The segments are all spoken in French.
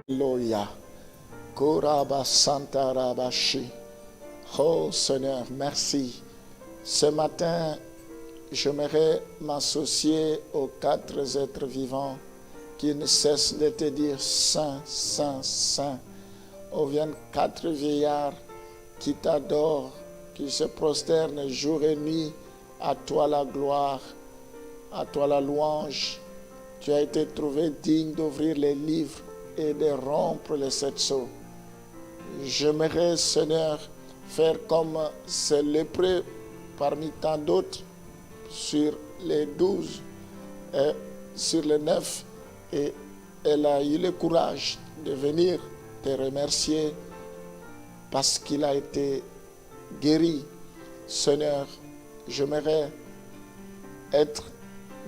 Alléluia. Koraba Santa Rabashi. Oh Seigneur, merci. Ce matin, j'aimerais m'associer aux 4 êtres vivants qui ne cessent de te dire Saint, Saint, Saint. Oh, viennent 4 vieillards qui t'adorent, qui se prosternent jour et nuit. À toi la gloire, à toi la louange. Tu as été trouvé digne d'ouvrir les livres et de rompre les 7 sceaux. J'aimerais, Seigneur, faire comme ce lépreux parmi tant d'autres sur les 12, sur les 9, et elle a eu le courage de venir te remercier parce qu'il a été guéri. Seigneur, j'aimerais être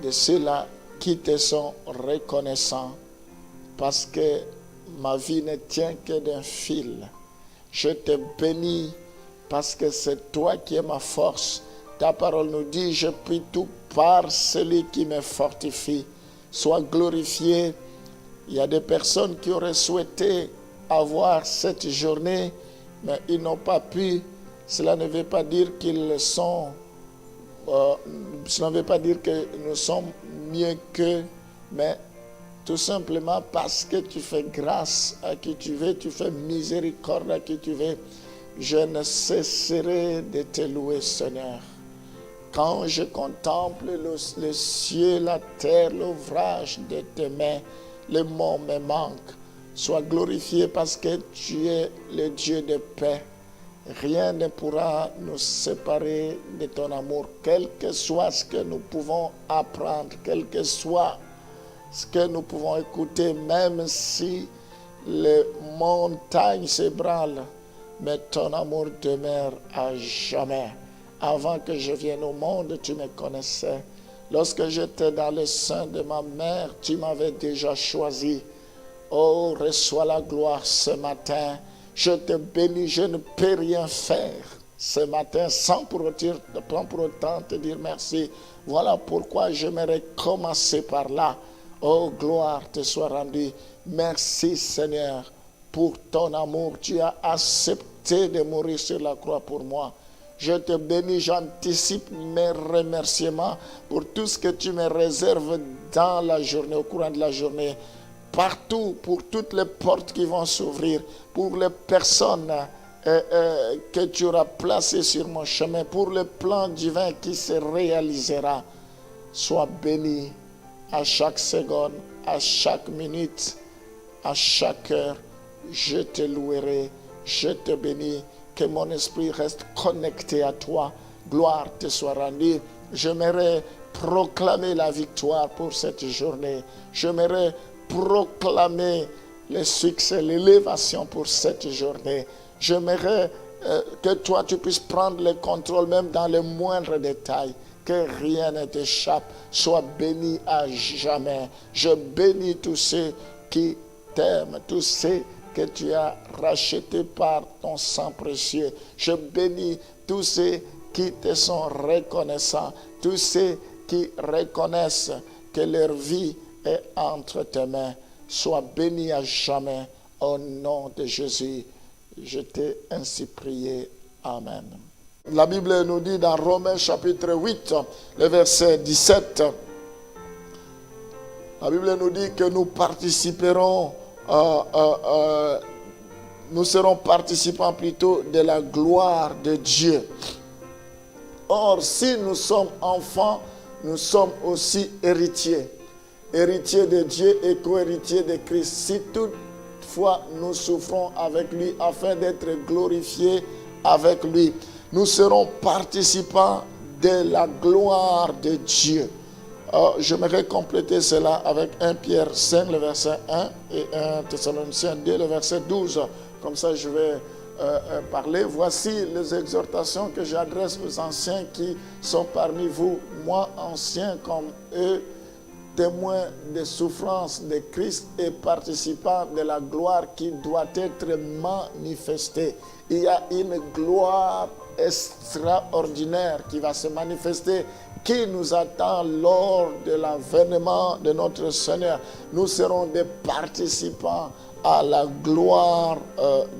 de ceux-là qui te sont reconnaissants parce que ma vie ne tient que d'un fil. Je te bénis parce que c'est toi qui es ma force. Ta parole nous dit, je prie tout par celui qui me fortifie. Sois glorifié. Il y a des personnes qui auraient souhaité avoir cette journée, mais ils n'ont pas pu. Cela ne veut pas dire qu'ils sont... cela ne veut pas dire que nous sommes mieux qu'eux, mais tout simplement parce que tu fais grâce à qui tu veux, tu fais miséricorde à qui tu veux. Je ne cesserai de te louer, Seigneur. Quand je contemple le ciel, la terre, l'ouvrage de tes mains, les mots me manquent. Sois glorifié parce que tu es le Dieu de paix. Rien ne pourra nous séparer de ton amour, quel que soit ce que nous pouvons apprendre, quel que soit ce que nous pouvons écouter, même si les montagnes s'ébranlent, mais ton amour demeure à jamais. Avant que je vienne au monde, tu me connaissais. Lorsque j'étais dans le sein de ma mère, tu m'avais déjà choisi. Oh, reçois la gloire ce matin. Je te bénis, je ne peux rien faire ce matin sans pour autant te dire merci. Voilà pourquoi j'aimerais commencer par là. Oh, gloire te soit rendue. Merci Seigneur pour ton amour. Tu as accepté de mourir sur la croix pour moi. Je te bénis, j'anticipe mes remerciements pour tout ce que tu me réserves dans la journée, au courant de la journée. Partout, pour toutes les portes qui vont s'ouvrir, pour les personnes que tu auras placées sur mon chemin, pour le plan divin qui se réalisera. Sois béni à chaque seconde, à chaque minute, à chaque heure. Je te louerai, je te bénis, que mon esprit reste connecté à toi. Gloire te soit rendue. J'aimerais proclamer la victoire pour cette journée. J'aimerais proclamer le succès, l'élévation pour cette journée. J'aimerais que toi, tu puisses prendre le contrôle même dans les moindres détails, que rien ne t'échappe. Sois béni à jamais. Je bénis tous ceux qui t'aiment, tous ceux que tu as rachetés par ton sang précieux. Je bénis tous ceux qui te sont reconnaissants, tous ceux qui reconnaissent que leur vie est entre tes mains. Sois béni à jamais au nom de Jésus. Je t'ai ainsi prié. Amen. La Bible nous dit dans Romains chapitre 8, le verset 17, la Bible nous dit que nous participerons, nous serons participants plutôt de la gloire de Dieu. Or, si nous sommes enfants, nous sommes aussi héritiers. Héritiers de Dieu et co-héritiers de Christ. Si toutefois nous souffrons avec lui afin d'être glorifiés avec lui, nous serons participants de la gloire de Dieu. J'aimerais compléter cela avec 1 Pierre 5, le verset 1 et 1 Thessaloniciens 2, le verset 12. Comme ça, je vais parler. Voici les exhortations que j'adresse aux anciens qui sont parmi vous, moi ancien comme eux, témoin des souffrances de Christ et participant de la gloire qui doit être manifestée. Il y a une gloire extraordinaire qui va se manifester qui nous attend lors de l'avènement de notre Seigneur. Nous serons des participants à la gloire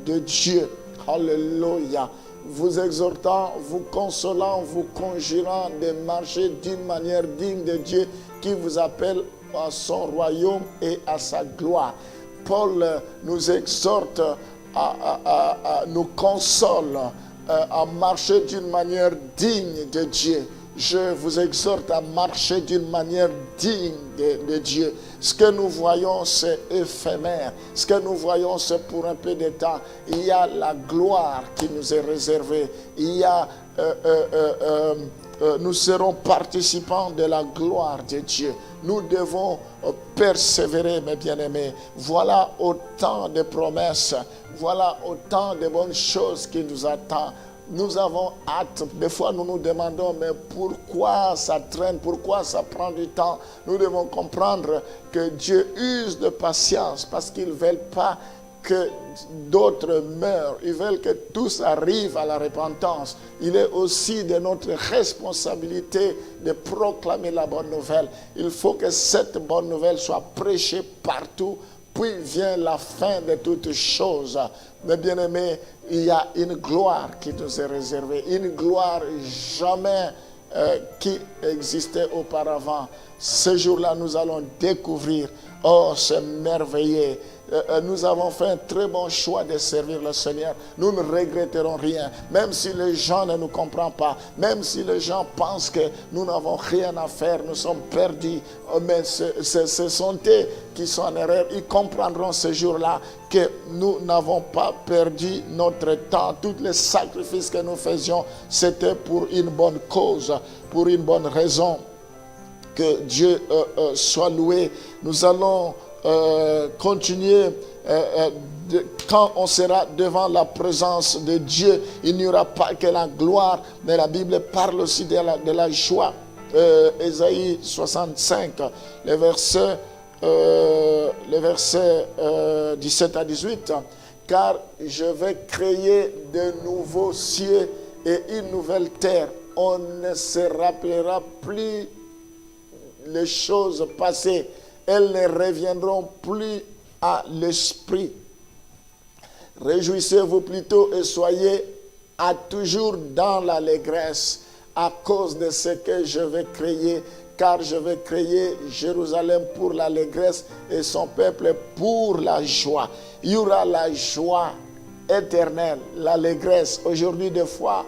de Dieu. Alléluia. Vous exhortant, vous consolant, vous conjurant de marcher d'une manière digne de Dieu qui vous appelle à son royaume et à sa gloire. Paul nous exhorte, nous console à marcher d'une manière digne de Dieu. Je vous exhorte à marcher d'une manière digne de Dieu. Ce que nous voyons, c'est éphémère. Ce que nous voyons, c'est pour un peu de temps. Il y a la gloire qui nous est réservée. Il y a, nous serons participants de la gloire de Dieu. Nous devons persévérer, mes bien-aimés. Voilà autant de promesses. Voilà autant de bonnes choses qui nous attendent. Nous avons hâte. Des fois, nous nous demandons, mais pourquoi ça traîne? Pourquoi ça prend du temps? Nous devons comprendre que Dieu use de patience parce qu'il ne veut pas que d'autres meurent. Ils veulent que tous arrivent à la repentance. Il est aussi de notre responsabilité de proclamer la bonne nouvelle. Il faut que cette bonne nouvelle soit prêchée partout. Puis vient la fin de toutes choses. Mes bien-aimés, il y a une gloire qui nous est réservée. Une gloire jamais qui existait auparavant. Ce jour-là, nous allons découvrir, oh, c'est merveilleux. Nous avons fait un très bon choix de servir le Seigneur. Nous ne regretterons rien. Même si les gens ne nous comprennent pas, même si les gens pensent que nous n'avons rien à faire, nous sommes perdus. Mais ce sont eux qui sont en erreur. Ils comprendront ce jour-là que nous n'avons pas perdu notre temps. Tous les sacrifices que nous faisions, c'était pour une bonne cause, pour une bonne raison. Que Dieu soit loué. Nous allons continuer. Quand on sera devant la présence de Dieu, il n'y aura pas que la gloire, mais la Bible parle aussi de la joie. Ésaïe 65, les versets 17 à 18. Car je vais créer de nouveaux cieux et une nouvelle terre. On ne se rappellera plus les choses passées. Elles ne reviendront plus à l'esprit. Réjouissez-vous plutôt et soyez à toujours dans l'allégresse à cause de ce que je vais créer, car je vais créer Jérusalem pour l'allégresse et son peuple pour la joie. Il y aura la joie éternelle, l'allégresse. Aujourd'hui, des fois,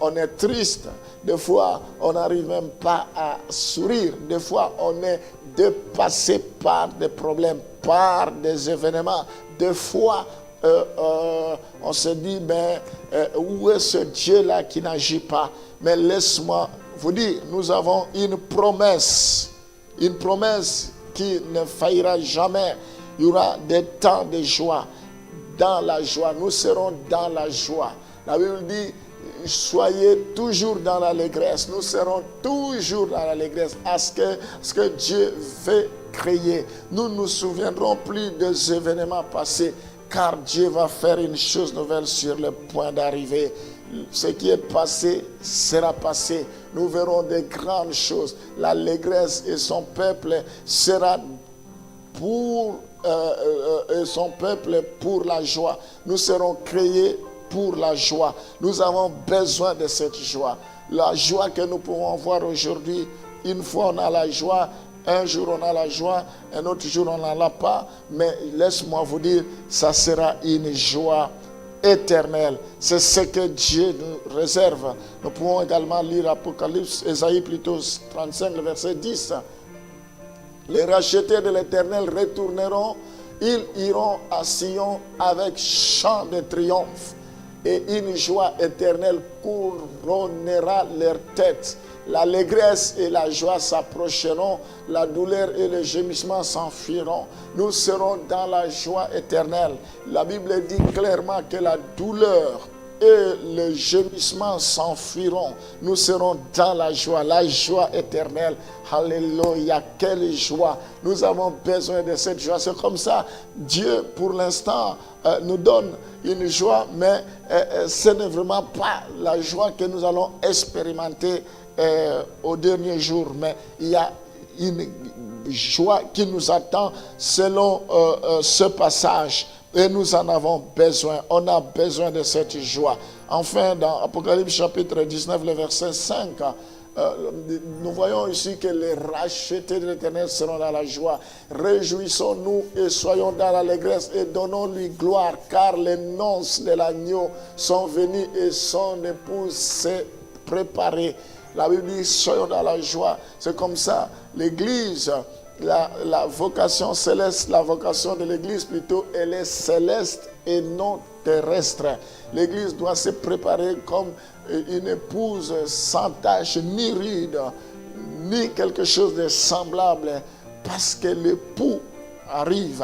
on est triste. Des fois, on n'arrive même pas à sourire. Des fois, on est dépassé par des problèmes, par des événements. Des fois, on se dit, mais où est ce Dieu-là qui n'agit pas? Mais laisse-moi vous dire, nous avons une promesse qui ne faillira jamais. Il y aura des temps de joie. Dans la joie, nous serons dans la joie. La Bible dit, soyez toujours dans l'allégresse. Nous serons toujours dans l'allégresse à ce que Dieu veut créer. Nous ne nous souviendrons plus des événements passés, car Dieu va faire une chose nouvelle sur le point d'arriver. Ce qui est passé sera passé. Nous verrons des grandes choses. L'allégresse et son peuple sera pour son peuple pour la joie. Nous serons créés pour la joie. Nous avons besoin de cette joie. La joie que nous pouvons voir aujourd'hui, une fois on a la joie, un jour on a la joie, un autre jour on n'en a pas. Mais laisse-moi vous dire, ça sera une joie éternelle. C'est ce que Dieu nous réserve. Nous pouvons également lire Apocalypse, Ésaïe plutôt 35, le verset 10. Les rachetés de l'Éternel retourneront, ils iront à Sion avec chant de triomphe, et une joie éternelle couronnera leur tête. L'allégresse et la joie s'approcheront, la douleur et le gémissement s'enfuiront. Nous serons dans la joie éternelle. La Bible dit clairement que la douleur et le gémissement s'enfuiront. Nous serons dans la joie éternelle. Alléluia, quelle joie. Nous avons besoin de cette joie. C'est comme ça, Dieu, pour l'instant, nous donne une joie, mais ce n'est vraiment pas la joie que nous allons expérimenter au dernier jour, mais il y a une joie qui nous attend selon ce passage. Et nous en avons besoin. On a besoin de cette joie. Enfin, dans Apocalypse chapitre 19, le verset 5, nous voyons ici que les rachetés de l'Éternel seront dans la joie. Réjouissons-nous et soyons dans l'allégresse et donnons-lui gloire, car les noces de l'agneau sont venues et son épouse s'est préparée. La Bible dit, soyons dans la joie. C'est comme ça, l'Église, la vocation céleste, la vocation de l'Église plutôt, elle est céleste et non terrestre. L'Église doit se préparer comme une épouse sans tache, ni ride, ni quelque chose de semblable, parce que l'époux arrive.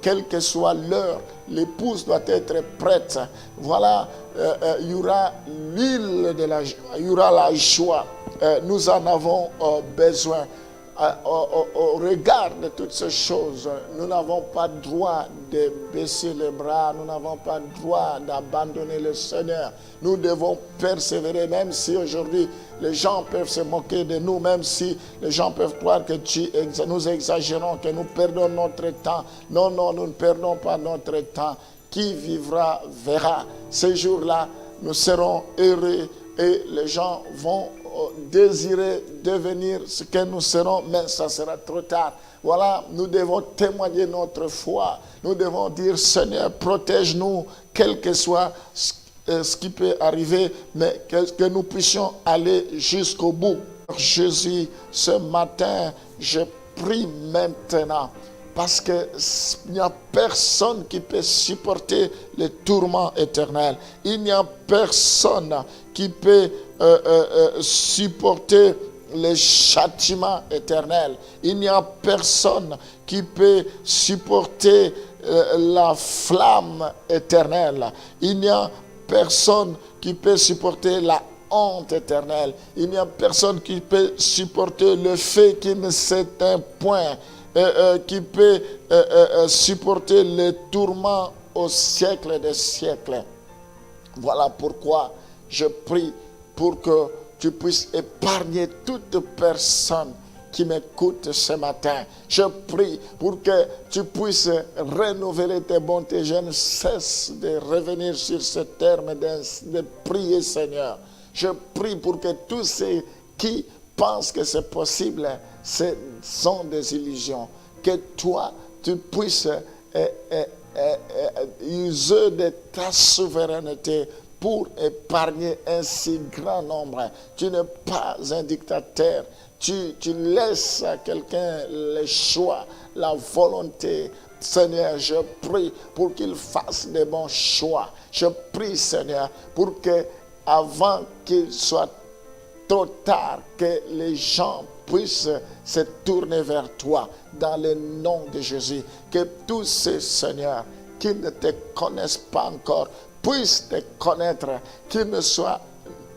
Quelle que soit l'heure, l'épouse doit être prête. Voilà, il y aura l'huile de la joie, il y aura la joie. Nous en avons besoin. Au regard de toutes ces choses, nous n'avons pas droit de baisser les bras, nous n'avons pas droit d'abandonner le Seigneur. Nous devons persévérer, même si aujourd'hui les gens peuvent se moquer de nous, même si les gens peuvent croire que nous exagérons, que nous perdons notre temps. Non, non, nous ne perdons pas notre temps. Qui vivra verra. Ces jours-là, nous serons heureux et les gens vont désirer devenir ce que nous serons, mais ça sera trop tard. Voilà, nous devons témoigner notre foi. Nous devons dire, Seigneur, protège-nous, quel que soit ce qui peut arriver, mais que nous puissions aller jusqu'au bout. Jésus, ce matin, je prie maintenant, parce qu'il n'y a personne qui peut supporter les tourments éternels. Il n'y a personne qui peut supporter les châtiments éternels. Il n'y a personne qui peut supporter la flamme éternelle. Il n'y a personne qui peut supporter la honte éternelle. Il n'y a personne qui peut supporter le fait qu'il ne s'éteint point. Qui peut supporter les tourments au siècle des siècles. Voilà pourquoi je prie pour que tu puisses épargner toute personne qui m'écoute ce matin. Je prie pour que tu puisses renouveler tes bontés. Je ne cesse de revenir sur ce terme de prier, Seigneur. Je prie pour que tous ceux qui pensent que c'est possible, ce sont des illusions. Que toi, tu puisses user de ta souveraineté pour épargner un si grand nombre. Tu n'es pas un dictateur. Tu laisses à quelqu'un le choix, la volonté. Seigneur, je prie pour qu'il fasse des bons choix. Je prie, Seigneur, pour que avant qu'il soit trop tard, que les gens puissent se tourner vers toi dans le nom de Jésus. Que tous ces seigneurs qui ne te connaissent pas encore puissent te connaître, qu'ils ne soient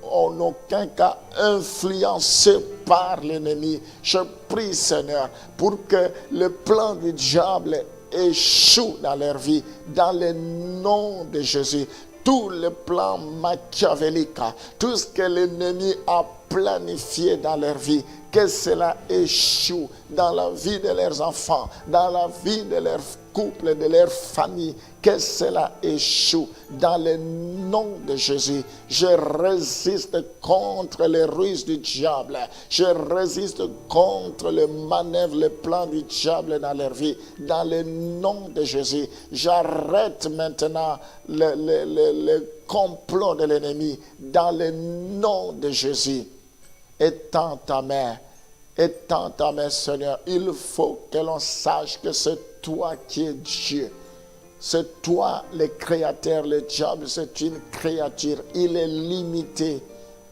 en aucun cas influencés par l'ennemi. Je prie, Seigneur, pour que le plan du diable échoue dans leur vie, dans le nom de Jésus. Tout le plan machiavélique, tout ce que l'ennemi a planifié dans leur vie, que cela échoue dans la vie de leurs enfants, dans la vie de leur couple, de leur famille, que cela échoue dans le nom de Jésus. Je résiste contre les ruses du diable. Je résiste contre les manœuvres, les plans du diable dans leur vie, dans le nom de Jésus. J'arrête maintenant le complot de l'ennemi dans le nom de Jésus. Étends ta main, Seigneur. Il faut que l'on sache que c'est toi qui es Dieu. C'est toi le créateur. Le diable, c'est une créature. Il est limité.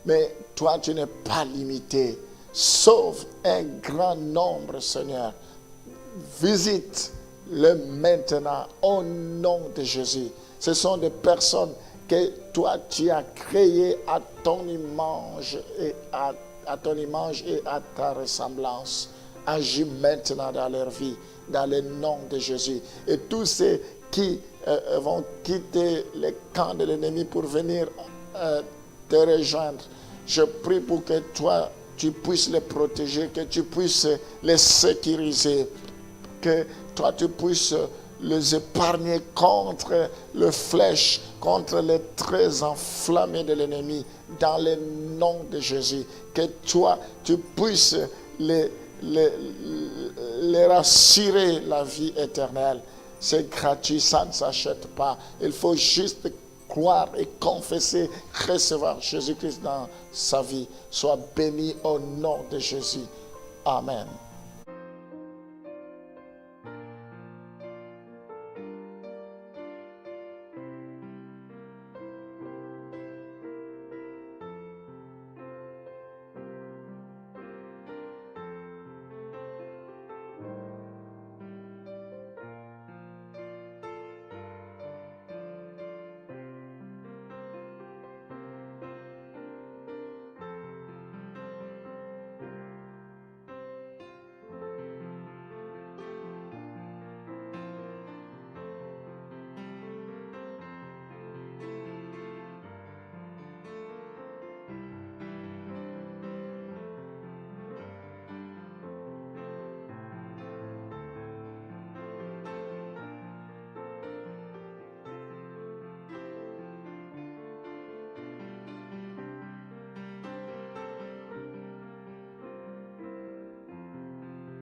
Mais toi, tu n'es pas limité. Sauve un grand nombre, Seigneur. Visite-le maintenant au nom de Jésus. Ce sont des personnes que toi, tu as créées à ton image et à ton image et à ta ressemblance. Agis maintenant dans leur vie, dans le nom de Jésus. Et tous ceux qui vont quitter les camps de l'ennemi pour venir te rejoindre, je prie pour que toi, tu puisses les protéger, que tu puisses les sécuriser, que toi tu puisses les épargner contre les flèches, contre les traits enflammés de l'ennemi, dans le nom de Jésus. Que toi, tu puisses les rassurer la vie éternelle. C'est gratuit, ça ne s'achète pas. Il faut juste croire et confesser, recevoir Jésus-Christ dans sa vie. Sois béni au nom de Jésus. Amen.